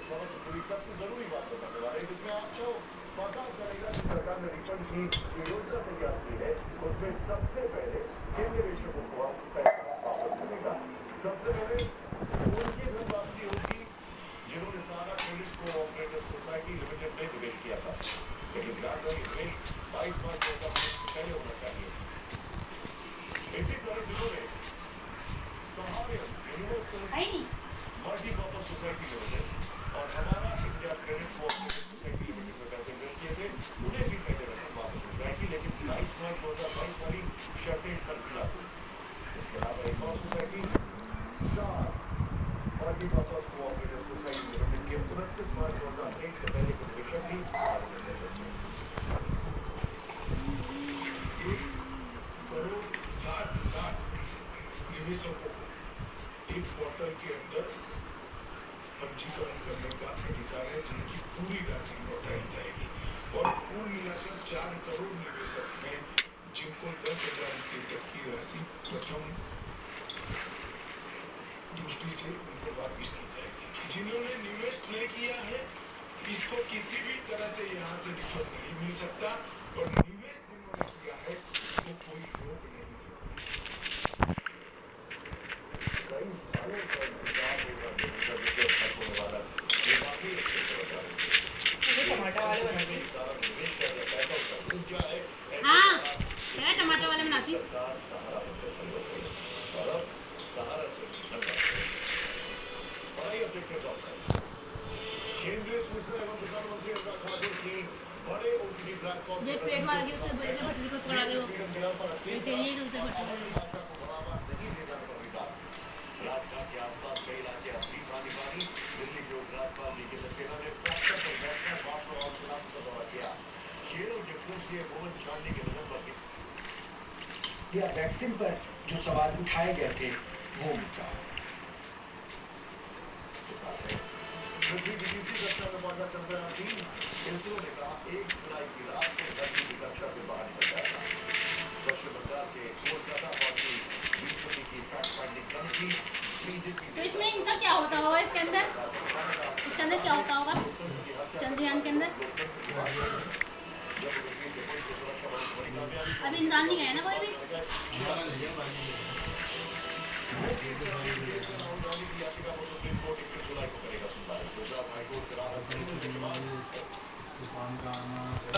खबर से जुड़ी सबसे जरूरी बात बताने वाले हैं, जिसमें आपको पता चलेगा कि सरकार ने रिफंड की जो योजना तैयार की है, उसमें सबसे पहले किन निवेशकों को अब पैसा वापस मिलेगा। सबसे पहले उनकी धनवापसी होगी जिन्होंने सहारा क्रेडिट कोऑपरेटिव सोसाइटी लिमिटेड में निवेश किया था, लेकिन ध्यान रहे निवेश 22 मार्च 2019 से पहले होना चाहिए। इसी तरह जिन्होंने सहारा यूनिवर्सल मल्टीपर्पज सोसाइटी लिमिटेड और हमारा India credit cooperative society limited में पैसे इन्वेस्ट किए थे, उन्हें भी पहले रकम वापस मिल जाएगी, लेकिन 22 मार्च 2022 वाली शर्तें कल भी लागू। इसके अलावा एक और society stars multipurpose cooperative society limited के 29 मार्च 2023 से पहले के निवेशक भी आज ले सकते हैं। 1,60,00,000 निवेशकों को एक पोर्टल के अंदर पंजीकरण करने का अधिकार है, जिनकी पूरी राशि लौटाई जाएगी। और कुल मिलाकर 4 करोड़ निवेशक हैं जिनको 10,000 रुपये तक की राशि प्रथम दृष्टि से उनको वापिस की जाएगी। जिन्होंने निवेश नहीं किया है, इसको किसी भी तरह से यहाँ से रिफंड नहीं मिल सकता, और निवेश जिन्होंने किया है वो कोई रोक नहीं सकता। कई सालों का इंतजार होगा होने वाला, ये काफी अच्छे से बता रहे हैं। टमाटर वाले बनाते हैं, सारा निवेश का पैसा उसका क्या है, हाँ क्या टमाटर वाले बनाती सरकार सहारा और अब सहारा से बड़ाई अध्यक्ष केंद्रीय सूचना एवं प्रसारण मंत्री अनुराग ठाकुर की बड़े ओटीटी प्लेटफॉर्म जो पेट में लगी उससे बड़े भटली को पकड़ा दो तेरी तो उसे भटका दो। राजघाट के आसपास कई इलाके अब भी पानी पानी। दिल्ली के उपराज्यपाल वी के सक्सेना ने ट्रैक्टर पर बैठकर वाटर और चुनाव का दौरा किया। केरल के पूर्व सीएम मोहन चांडी के निधन पर या वैक्सीन पर जो सवाल उठाए गए थे वो मुद्दा। पृथ्वी बीटीसी कक्षा में पहुंचा चंद्रयान 3। इसरो ने कहा 1 जुलाई की रात को धरती की कक्षा से बाहर निकल जाएगा। पश्चिम बंगाल के कोलकाता पहुंची बीजेपी की फैक्ट फाइंडिंग कमेटी। बीजेपी तो इसमें इनका क्या होता होगा, इसके अंदर क्या होता होगा चंद्रयान के अंदर? अभी इंसान नहीं गया ना कोई भी।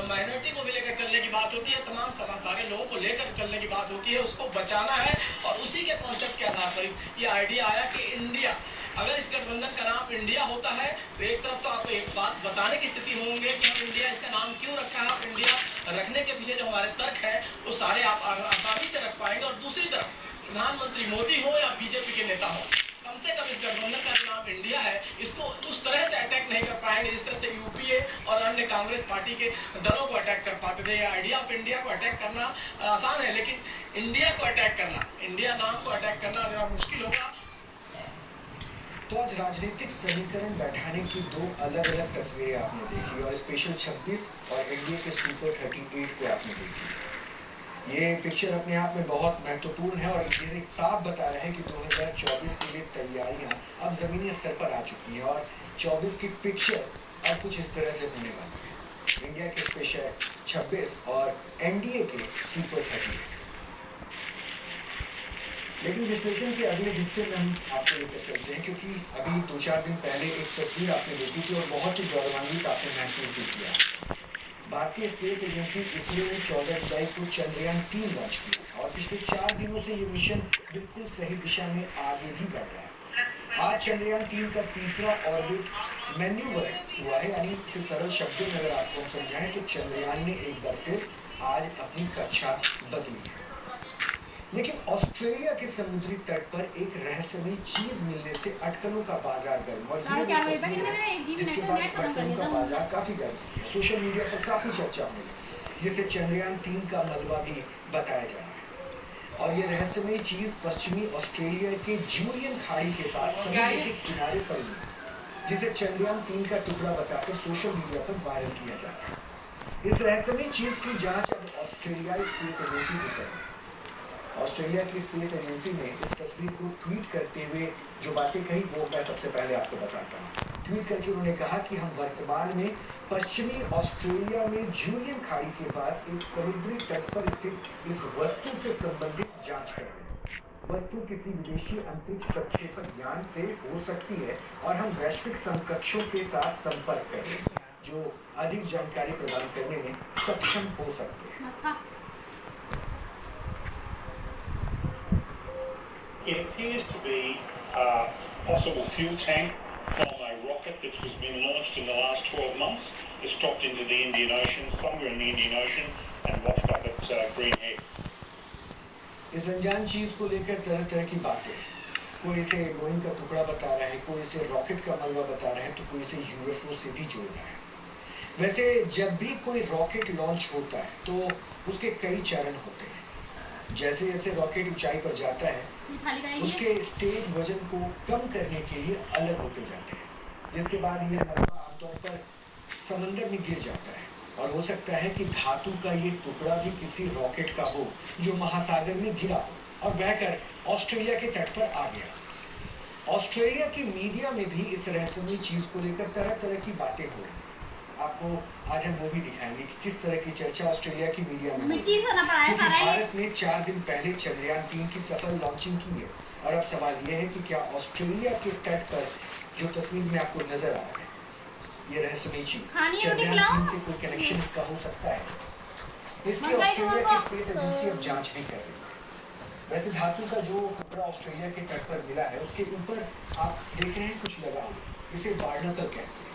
माइनॉरिटी को भी लेकर चलने की बात होती है, तमाम सारे लोगों को लेकर चलने की बात होती है, उसको बचाना है। और उसी के कॉन्सेप्ट के आधार पर ये आइडिया आया कि इंडिया, अगर इस गठबंधन का नाम इंडिया होता है तो एक तरफ तो आप एक बात बताने की स्थिति होंगे कि हम इंडिया इसका नाम क्यों रखा है, आप इंडिया रखने के पीछे जो हमारे तर्क है वो सारे आप आसानी से रख पाएंगे। और दूसरी तरफ प्रधानमंत्री मोदी हो या बीजेपी के नेता हो, कम से कम इस गठबंधन का नाम इंडिया है, इसको उस तरह से अटैक नहीं कर पाएंगे जिस तरह से यूपीए और अन्य कांग्रेस पार्टी के दलों को अटैक कर पाते थे। आइडिया ऑफ इंडिया को अटैक करना आसान है, लेकिन इंडिया को अटैक करना, इंडिया नाम को अटैक करना जरा मुश्किल होगा। तो आज राजनीतिक समीकरण बैठाने की 2 अलग अलग तस्वीरें आपने देखी, और स्पेशल 26 और एनडीए के सुपर 38 को आपने देखी। ये पिक्चर अपने आप में बहुत महत्वपूर्ण है और ये साफ बता रहा है कि 2024 के लिए तैयारियां अब जमीनी स्तर पर आ चुकी है, और 24 की पिक्चर अब कुछ इस तरह से होने वाली है। इंडिया के स्पेशल 26 और एनडीए के सुपर 38। लेकिन विश्लेषण के अगले हिस्से में हम आपको लेकर चलते हैं, क्योंकि अभी 2-4 दिन पहले एक तस्वीर आपने देखी थी और बहुत ही गौरवान्वित आपने महसूस भी किया। भारतीय स्पेस एजेंसी इसरो ने 14 जुलाई को चंद्रयान 3 लॉन्च किया था, और पिछले 4 दिनों से ये मिशन बिल्कुल सही दिशा में आगे भी बढ़ रहा है। आज चंद्रयान 3 का तीसरा ऑर्बिट मैन्यूवर हुआ है, यानी इसे सरल शब्दों में अगर आपको हम समझाएं तो चंद्रयान ने एक बार फिर आज अपनी कक्षा बदली है। लेकिन ऑस्ट्रेलिया के समुद्री तट पर एक रहस्यमयी चीज मिलने से अटकलों का बाजार गर्म, और ये वो तस्वीर है जिसके बाद अटकलों का बाजार काफी गर्म है। सोशल मीडिया पर काफी चर्चा होने लगी, जिसे चंद्रयान 3 का मलबा भी बताया जा रहा है। और ये रहस्यमयी चीज पश्चिमी ऑस्ट्रेलिया के जूलियन खाड़ी के पास समुद्र के किनारे पर मिली, जिसे चंद्रयान 3 का टुकड़ा बताकर सोशल मीडिया पर वायरल किया जा रहा है। इस रहस्यमयी चीज की जांच अब ऑस्ट्रेलियाई स्पेस एजेंसी ने कर दी। ऑस्ट्रेलिया की स्पेस एजेंसी ने इस तस्वीर को ट्वीट करते हुए जो बातें कही वो मैं सबसे पहले आपको बताता हूँ। ट्वीट करके उन्होंने कहा कि हम वर्तमान में पश्चिमी ऑस्ट्रेलिया में जूलियन खाड़ी के पास एक समुद्री तट पर स्थित इस वस्तु से संबंधित जांच कर रहे हैं। वस्तु किसी विदेशी अंतरिक्ष प्रक्षेपण यान से हो सकती है और हम वैश्विक समकक्षों के साथ संपर्क कर रहे हैं जो अधिक जानकारी प्रदान करने में सक्षम हो सकते हैं। It appears to be a possible fuel tank from a rocket that has been launched in the last 12 months. It's dropped into the Indian Ocean, somewhere in the Indian Ocean, and washed up at Green Head. इस अनजान चीज को लेकर तरह तरह की बातें, कोई इसे बोइंग का टुकड़ा बता रहा है, कोई इसे रॉकेट का मलबा बता रहा है, तो कोई इसे यूएफओ से भी जोड़ रहा है। वैसे जब भी कोई रॉकेट लॉन्च होता है तो उसके कई चरण होते हैं। जैसे जैसे रॉकेट ऊंचाई पर जाता है उसके स्टेज वजन को कम करने के लिए अलग होते जाते हैं, जिसके बाद ये मलबा आमतौर पर समंदर में गिर जाता है और हो सकता है कि धातु का ये टुकड़ा भी किसी रॉकेट का हो जो महासागर में गिरा हो और बहकर ऑस्ट्रेलिया के तट पर आ गया। ऑस्ट्रेलिया की मीडिया में भी इस रहस्यमयी चीज को लेकर तरह तरह की बातें हो रही हैं। आपको आज हम वो भी दिखाएंगे कि किस तरह की चर्चा ऑस्ट्रेलिया की मीडिया में हो रही है, क्योंकि भारत ने 4 दिन पहले चंद्रयान 3 की सफल लॉन्चिंग की है और अब सवाल यह है कि क्या ऑस्ट्रेलिया के तट पर जो तस्वीर में आपको नजर आ रहा है ये रहस्यमयी चीज चंद्रयान 3 से कोई कनेक्शन इसका हो सकता है। इसकी ऑस्ट्रेलिया की स्पेस एजेंसी अब जांच नहीं कर रही है। वैसे धातु का जो टुकड़ा ऑस्ट्रेलिया के तट पर मिला है उसके ऊपर आप देख रहे हैं कुछ लगा हुआ, इसे बार्नाकल कहते हैं।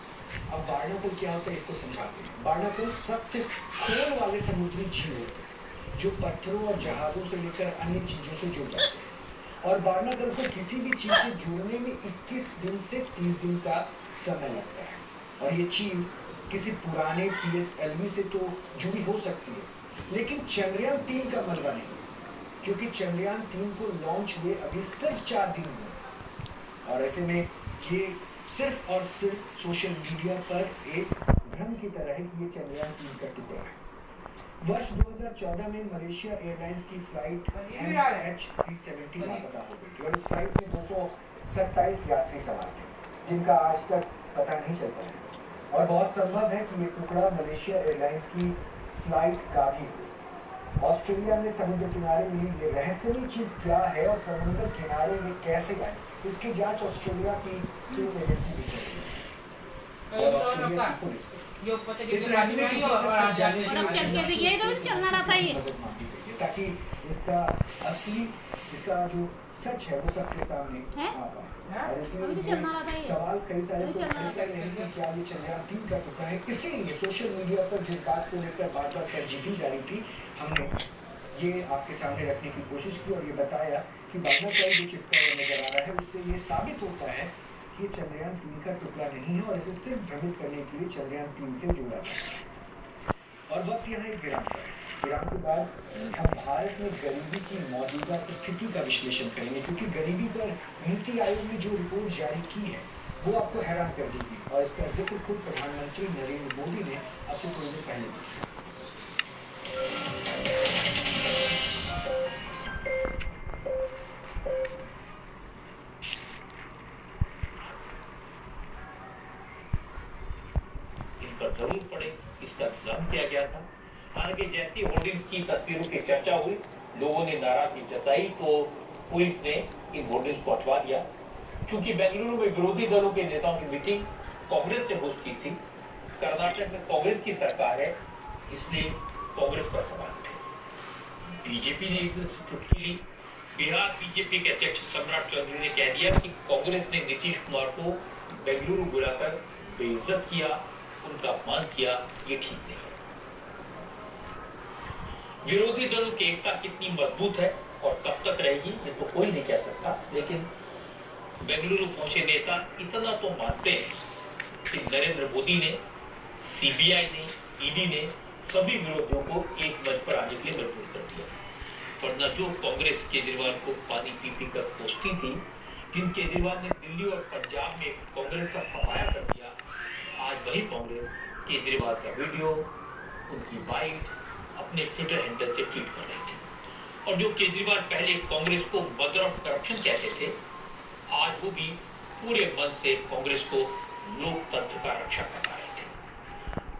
अब बार्नाकल क्या होता है इसको समझाते हैं। बार्नाकल सख्त खोल वाले समुद्री जीव होते हैं जो पत्थरों और जहाजों से लेकर अन्य चीजों से जुड़ जाते हैं और बार्नाकल को किसी भी चीज से जुड़ने में 21 दिन से 30 दिन का समय लगता है और ये चीज किसी पुराने PSLV से तो जुड़ी हो सकती है, लेकिन चंद्रयान 3 का मलबा नहीं, क्योंकि चंद्रयान 3 को लॉन्च हुए अभी सिर्फ 4 दिन हुए और ऐसे में ये सिर्फ और सिर्फ सोशल मीडिया पर एक भ्रम की तरह है कि ये चंद्रयान 3 का टुकड़ा है। वर्ष 2014 में मलेशिया एयरलाइंस की फ्लाइट MH370 लापता हो गई थी और इस फ्लाइट में 227 यात्री सवार थे जिनका आज तक पता नहीं चल पाया और बहुत संभव है कि ये टुकड़ा मलेशिया एयरलाइंस की फ्लाइट का भी हो। ऑस्ट्रेलिया में समुद्र किनारे मिली ये रहस्यमयी चीज क्या है और समुद्र किनारे ये कैसे आई, इसकी जांच ऑस्ट्रेलिया की स्पेस एजेंसी भी कर रही है और ऑस्ट्रेलिया की पुलिस को इस रहस्य की मदद जाने के लिए मदद मांगी गई है ताकि इसका असली इसका जो सच है वो सबके सामने आ पाए। और इसलिए सवाल कई सारे तो खड़े कर रहे हैं कि क्या ये चंद्रयान 3 का टुकड़ा है। इसीलिए सोशल मीडिया पर जिस बात को लेकर बार बार तरजीह दी जा रही थी हमने ये आपके सामने रखने की कोशिश की और ये बताया कि बार्नाकल जो चिपका हुआ नजर आ रहा है उससे ये साबित होता है कि ये चंद्रयान 3 का टुकड़ा नहीं है और इसे सिर्फ भ्रमित करने के लिए चंद्रयान 3 से जोड़ा जाता है। और वक्त यहाँ एक विराम का है। विराम के बाद हम भारत में गरीबी की मौजूदा स्थिति का विश्लेषण करेंगे, क्योंकि गरीबी पर नीति आयोग ने जो रिपोर्ट जारी की है वो आपको हैरान कर देगी और इसका जिक्र खुद प्रधानमंत्री नरेंद्र मोदी ने अब से थोड़ी देर पहले भी किया। इन पर जरूर पड़े इसका इंतजाम किया गया था। हालांकि जैसी होर्डिंग्स की तस्वीरों की चर्चा हुई लोगों ने नाराजगी जताई तो पुलिस ने इन होर्डिंग्स को हटवा दिया। क्योंकि बेंगलुरु में विरोधी दलों के नेताओं की मीटिंग कांग्रेस से होस्ट की थी। कर्नाटक में कांग्रेस की सरकार है इसलिए कांग्रेस पर सवाल थे। बीजेपी ने इस चुटकी ली। बिहार बीजेपी के अध्यक्ष सम्राट चौधरी ने कह दिया कि कांग्रेस ने नीतीश कुमार को बेंगलुरु बुलाकर बेइज्जत किया, उनका अपमान किया, ये ठीक नहीं है। विरोधी दलों की एकता कितनी मजबूत है और कब तक रहेगी ये तो कोई नहीं कह सकता, लेकिन बेंगलुरु पहुंचे नेता इतना तो मानते हैं कि नरेंद्र मोदी ने, सीबीआई ने, ईडी ने सभी विरोधियों को एक मंच पर आने के लिए मजबूर कर दिया। वरना जो कांग्रेस केजरीवाल को पानी पी पी कर कोसती थी, जिन केजरीवाल ने दिल्ली और पंजाब में कांग्रेस का सफाया कर दिया, आज वही कांग्रेस केजरीवाल का वीडियो, उनकी बाइट अपने ट्विटर हैंडल से ट्वीट कर रहे थे। और जो केजरीवाल पहले कांग्रेस को मदर ऑफ करप्शन कहते थे, आज वो भी पूरे मन से कांग्रेस को लोकतंत्र का रक्षा कर रहे थे।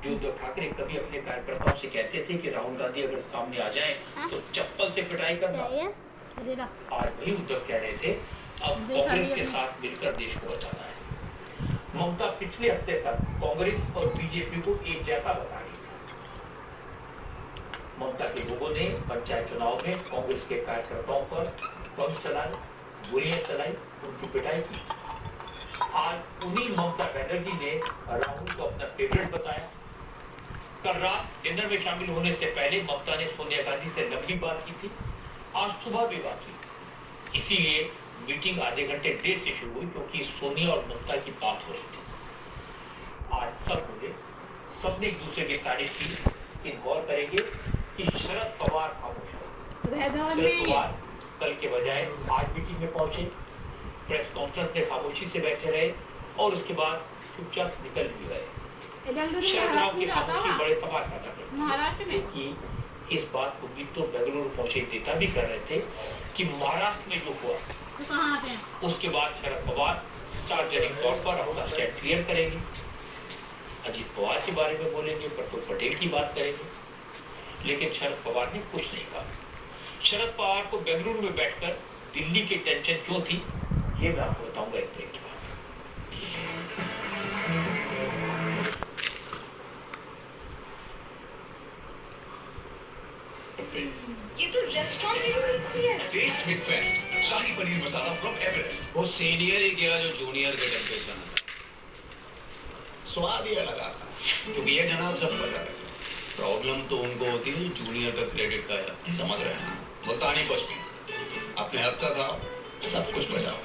जो उद्धव ठाकरे कभी अपने कार्यकर्ताओं से कहते थे कि राहुल गांधी अगर सामने आ जाएं तो चप्पल से पिटाई करना, आज वही उद्धव कह रहे थे अब कांग्रेस के साथ मिलकर देश को बचाना है। ममता पिछले हफ्ते तक कांग्रेस और बीजेपी को एक जैसा बता रही थी। ममता के लोगों ने पंचायत चुनाव में कांग्रेस के कार्यकर्ताओं पर बम चलाए, गोलियां चलाई, उनकी पिटाई की। आज उन्हीं ममता बनर्जी ने राहुल को अपना फेवरेट बताया। कल रात डिनर में शामिल होने से पहले ममता ने सोनिया गांधी से लंबी बात की थी। आज सुबह भी बात हुई। इसीलिए मीटिंग आधे घंटे देर से शुरू हुई क्योंकि सोनिया और ममता की बात हो रही थी। आज सब बोले, सबने एक दूसरे की तारीफ की, लेकिन गौर करेंगे कि शरद पवार खामोश रहे। शरद पवार कल के बजाय आज मीटिंग में पहुंचे, प्रेस कॉन्फ्रेंस में खामोशी से बैठे रहे और उसके बाद चुपचाप निकल भी गए। शरद राव की खामोशी बड़े सवाल पैदा करती है कि इस बात को भी तो बेंगलुरु पहुंचे नेता भी कर रहे थे कि महाराष्ट्र में जो हुआ उसके बाद शरद पवार सार्वजनिक तौर पर अपना स्टैंड क्लियर करेंगे, अजीत पवार के बारे में बोलेंगे, प्रफुल्ल पटेल की बात करेंगे। लेकिन शरद पवार ने कुछ नहीं कहा। शरद पवार को बेंगलुरु में बैठकर दिल्ली की टेंशन क्यों थी, ये मैं आपको बताऊंगा एक ब्रेक के बाद। ये तो रेस्टोरेंट से टेस्टी है। Taste with best shahi paneer masala from Everest. वो सीनियर ही गया जो जूनियर के टेम्परेचर है, स्वाद ही अलग आता है। क्योंकि ये जनाब सब पता है, प्रॉब्लम तो उनको होती है जूनियर का क्रेडिट का, समझ रहे हैं। मुल्तानी कुछ भी अपने हक का खाओ, सब कुछ बचाओ।